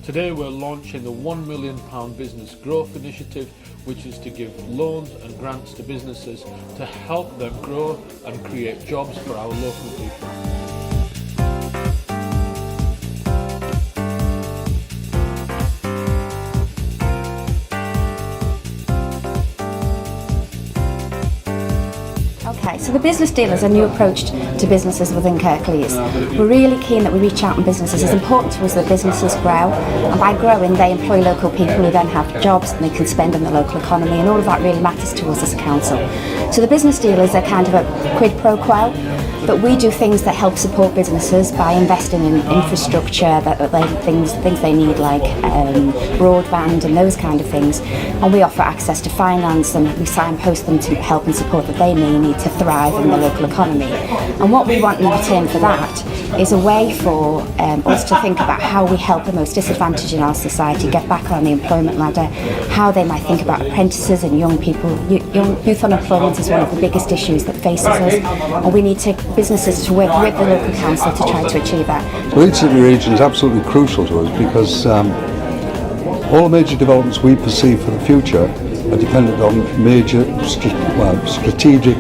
Today we're launching the £1 million Business Growth Initiative, which is to give loans and grants to businesses to help them grow and create jobs for our local people. Okay, so the business deal is a new approach to businesses within Kirklees. We're really keen that we reach out on businesses. It's important to us that businesses grow, and by growing they employ local people who then have jobs and they can spend in the local economy, and all of that really matters to us as a council. So the business deal is a kind of a quid pro quo, but we do things that help support businesses by investing in infrastructure, things they need like broadband and those kind of things, and we offer access to finance and we signpost them to help and support that they may need to thrive in the local economy. And what we want in return for that is a way for us to think about how we help the most disadvantaged in our society get back on the employment ladder, how they might think about apprentices and young people. Youth unemployment is one of the biggest issues that faces us, and we need businesses to work with the local council to try to achieve that. The Leeds City region is absolutely crucial to us because all the major developments we perceive for the future are dependent on major strategic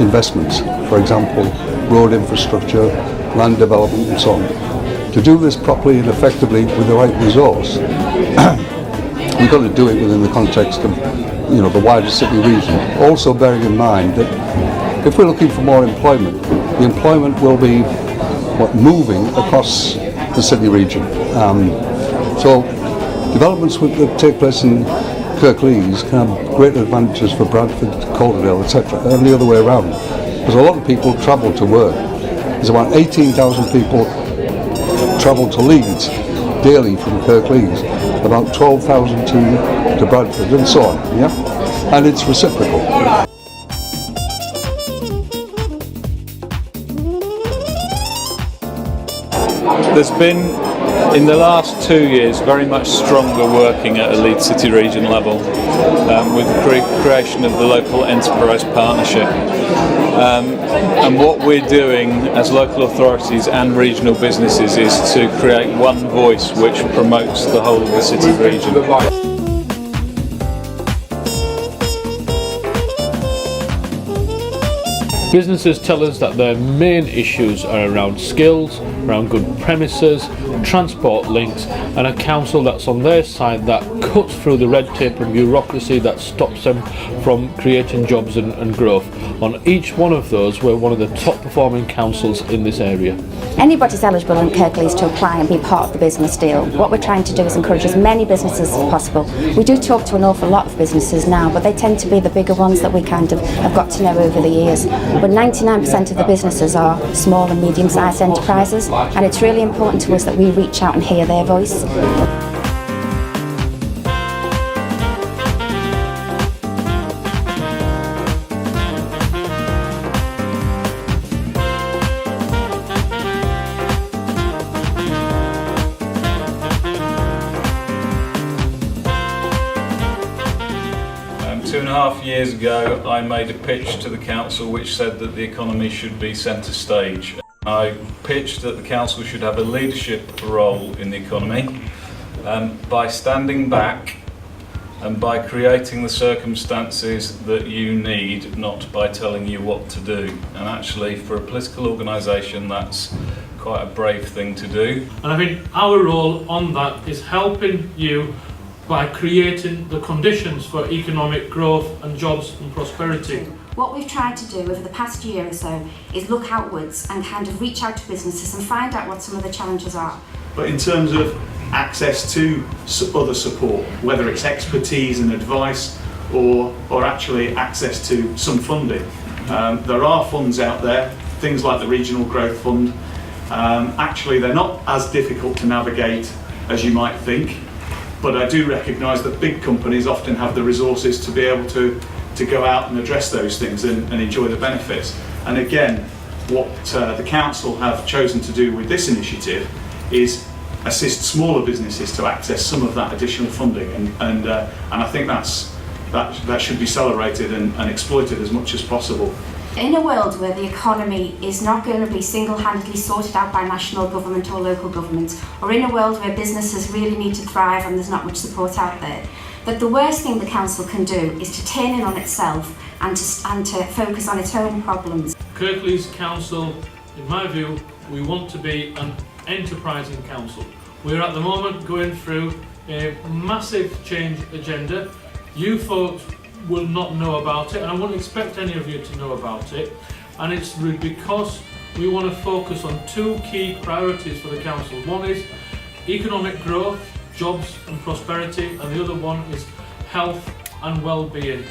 investments. For example, road infrastructure, land development and so on. To do this properly and effectively with the right resource, we've got to do it within the context of the wider city region. Also bearing in mind that if we're looking for more employment, the employment will be moving across the city region. So developments that take place in Kirklees can have great advantages for Bradford, Calderdale, etc., and the other way around. Because a lot of people travel to work. There's about 18,000 people travel to Leeds daily from Kirklees, about 12,000 to Bradford, and so on. Yeah, and it's reciprocal. There's been, in the last 2 years, very much stronger working at a Leeds City region level with the creation of the local enterprise partnership. And what we're doing as local authorities and regional businesses is to create one voice which promotes the whole of the city region. Businesses tell us that their main issues are around skills, around good premises, transport links, and a council that's on their side that cuts through the red tape and bureaucracy that stops them from creating jobs and growth. On each one of those, we're one of the top performing councils in this area. Anybody's eligible in Kirklees to apply and be part of the business deal. What we're trying to do is encourage as many businesses as possible. We do talk to an awful lot of businesses now, but they tend to be the bigger ones that we kind of have got to know over the years. But 99% of the businesses are small and medium-sized enterprises, and it's really important to us that we reach out and hear their voice. Two and a half years ago, I made a pitch to the council which said that the economy should be centre stage. I pitched that the council should have a leadership role in the economy by standing back and by creating the circumstances that you need, not by telling you what to do. And actually, for a political organisation, that's quite a brave thing to do. And I think our role on that is helping you by creating the conditions for economic growth and jobs and prosperity. What we've tried to do over the past year or so is look outwards and kind of reach out to businesses and find out what some of the challenges are. But in terms of access to other support, whether it's expertise and advice or actually access to some funding, there are funds out there, things like the Regional Growth Fund. Actually, they're not as difficult to navigate as you might think. But I do recognise that big companies often have the resources to be able to go out and address those things and enjoy the benefits. And again, what the council have chosen to do with this initiative is assist smaller businesses to access some of that additional funding, and I think that should be celebrated and exploited as much as possible. In a world where the economy is not going to be single-handedly sorted out by national government or local government, or in a world where businesses really need to thrive and there's not much support out there, that the worst thing the council can do is to turn in on itself and to focus on its own problems. Kirklees Council, in my view, we want to be an enterprising council. We're at the moment going through a massive change agenda. You folks will not know about it, and I wouldn't expect any of you to know about it, and it's because we want to focus on two key priorities for the council. One is economic growth, jobs and prosperity, and the other one is health and well-being.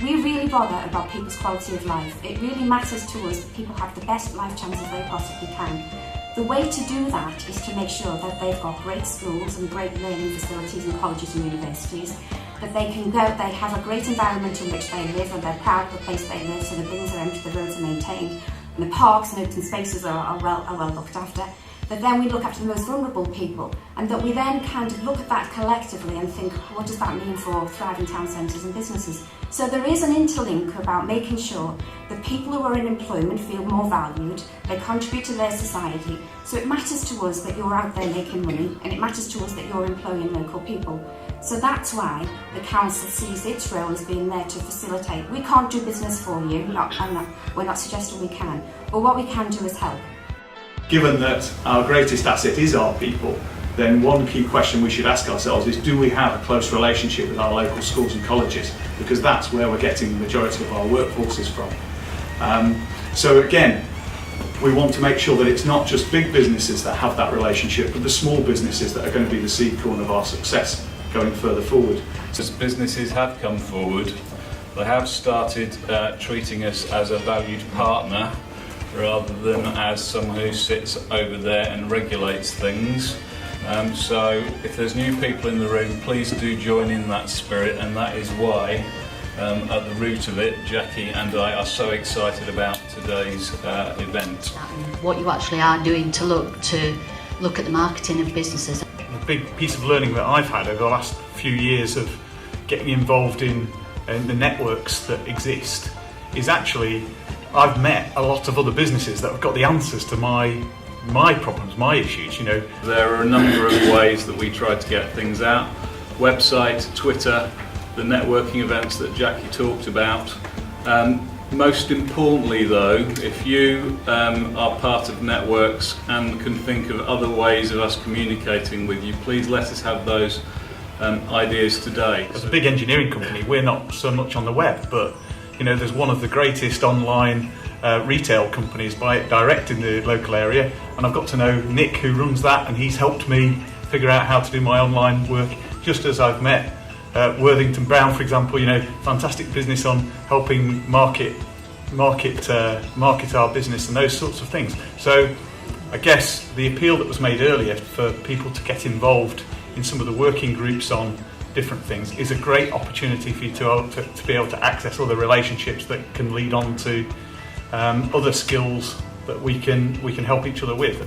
We really bother about people's quality of life. It really matters to us that people have the best life chances they possibly can. The way to do that is to make sure that they've got great schools and great learning facilities in colleges and universities, that they can go, they have a great environment in which they live and they're proud of the place they live, so the bins are empty, the roads are maintained, and the parks and open spaces are well looked after. That then we look after the most vulnerable people, and that we then kind of look at that collectively and think, what does that mean for thriving town centres and businesses? So there is an interlink about making sure that people who are in employment feel more valued, they contribute to their society. So it matters to us that you're out there making money, and it matters to us that you're employing local people. So that's why the council sees its role as being there to facilitate. We can't do business for you, we're not suggesting we can, but what we can do is help. Given that our greatest asset is our people, then one key question we should ask ourselves is, do we have a close relationship with our local schools and colleges? Because that's where we're getting the majority of our workforces from. So again, we want to make sure that it's not just big businesses that have that relationship, but the small businesses that are going to be the seed corn of our success going further forward. As businesses have come forward, they have started treating us as a valued partner rather than as someone who sits over there and regulates things. So if there's new people in the room, please do join in that spirit, and that is why at the root of it, Jacqui and I are so excited about today's event. What you actually are doing to look at the marketing of businesses. The big piece of learning that I've had over the last few years of getting involved in the networks that exist is actually I've met a lot of other businesses that have got the answers to my problems, my issues, you know. There are a number of ways that we try to get things out. Website, Twitter, the networking events that Jacqui talked about. Most importantly though, if you are part of networks and can think of other ways of us communicating with you, please let us have those ideas today. As a big engineering company, we're not so much on the web, but you know, there's one of the greatest online retail companies direct in the local area, and I've got to know Nick, who runs that, and he's helped me figure out how to do my online work, just as I've met Worthington Brown, for example, you know, fantastic business on helping market our business and those sorts of things. So I guess the appeal that was made earlier for people to get involved in some of the working groups on different things is a great opportunity for you to be able to access other relationships that can lead on to other skills that we can help each other with.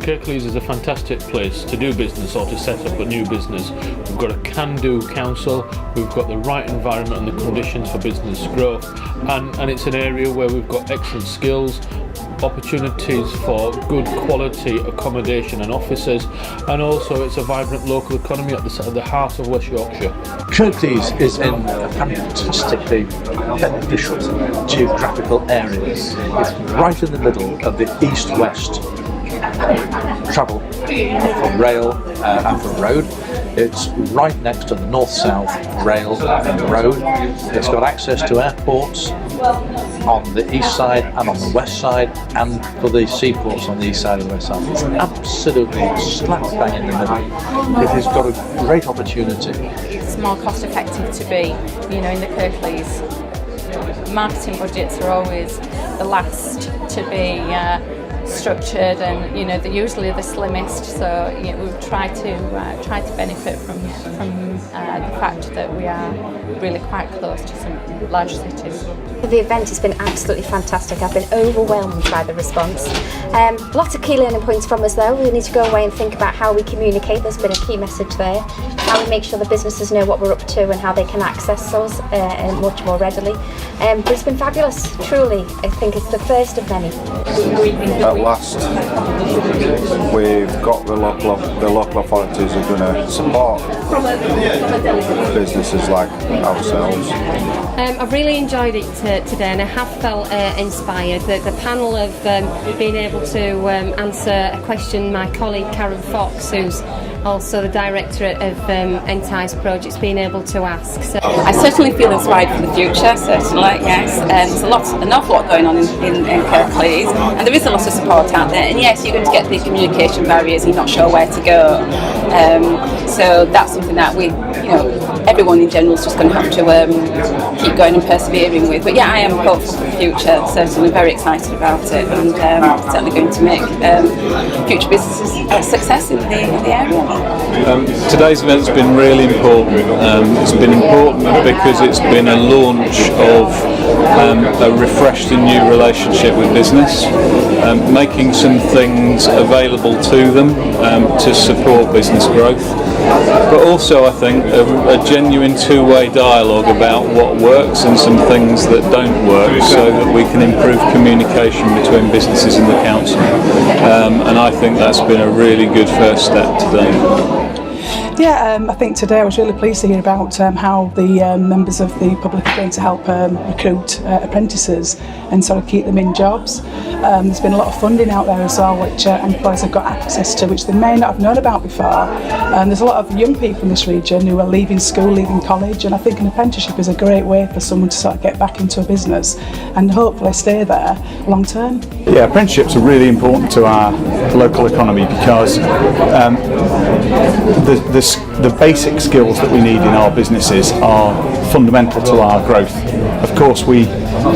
Kirklees is a fantastic place to do business or to set up a new business. We've got a can-do council, we've got the right environment and the conditions for business growth, and it's an area where we've got excellent skills, opportunities for good quality accommodation and offices, and also it's a vibrant local economy at the heart of West Yorkshire. Kirklees is in a fantastically beneficial geographical area. It's right in the middle of the east-west travel from rail and from road. It's right next to the north-south rail and road. It's got access to airports on the east side and on the west side, and for the seaports on the east side and the west side. It's absolutely slap bang in the middle. It has got a great opportunity. It's more cost effective to be, in the Kirklees. Marketing budgets are always the last to be structured, and they're usually the slimmest. So we try to benefit from the fact that we are really quite close to some large cities. The event has been absolutely fantastic. I've been overwhelmed by the response. Lots of key learning points from us though. We need to go away and think about how we communicate. There's been a key message there. How we make sure the businesses know what we're up to and how they can access us much more readily. But it's been fabulous, truly. I think it's the first of many. At last, we've got the local authorities are going to support businesses like ourselves. I've really enjoyed it today, and I have felt inspired. The panel of being able to answer a question my colleague Karen Fox, who's also the director of Entice projects, being able to ask. So I certainly feel inspired for the future, certainly, yes. There's an awful lot going on in Kirklees, and there is a lot of support out there, and yes, you're going to get the communication barriers and you're not sure where to go. So that's something that everyone in general is just going to have to keep going and persevering with. But yeah, I am hopeful for the future, certainly very excited about it, and certainly going to make future businesses a success in the area. Today's event's been really important. It's been important because it's been a launch of a refreshed and new relationship with business, making some things available to them to support business growth, but also I think a genuine two-way dialogue about what works and some things that don't work, so that we can improve communication between businesses and the council, and I think that's been a really good first step today. Yeah, I think today I was really pleased to hear about how the members of the public are going to help recruit apprentices and sort of keep them in jobs. There's been a lot of funding out there as well, which employers have got access to, which they may not have known about before. There's a lot of young people in this region who are leaving school, leaving college, and I think an apprenticeship is a great way for someone to sort of get back into a business and hopefully stay there long term. Yeah, apprenticeships are really important to our local economy because the basic skills that we need in our businesses are fundamental to our growth. Of course, we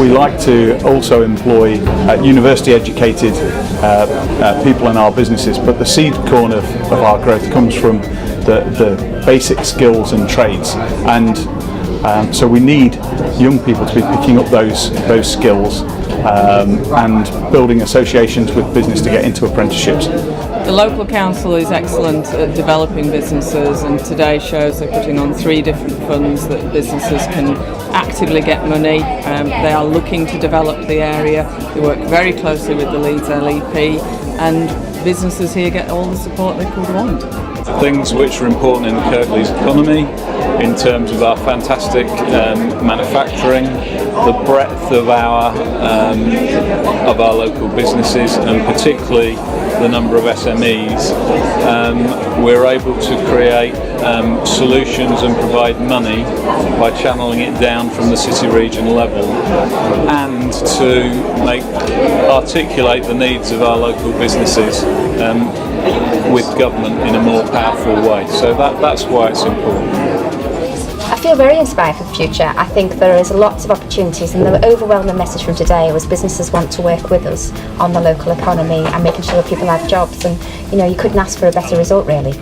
like to also employ university educated people in our businesses, but the seed corn of our growth comes from the basic skills and trades, and so we need young people to be picking up those skills and building associations with business to get into apprenticeships. The local council is excellent at developing businesses, and today shows they're putting on 3 different funds that businesses can actively get money. They are looking to develop the area. They work very closely with the Leeds LEP, and businesses here get all the support they could want. Things which are important in the Kirklees economy, in terms of our fantastic manufacturing, the breadth of our local businesses, and particularly the number of SMEs, we're able to create solutions and provide money by channeling it down from the city region level, and to articulate the needs of our local businesses with government in a more powerful way. So that's why it's important. I feel very inspired for the future. I think there is lots of opportunities, and the overwhelming message from today was businesses want to work with us on the local economy and making sure that people have jobs, and you couldn't ask for a better result really.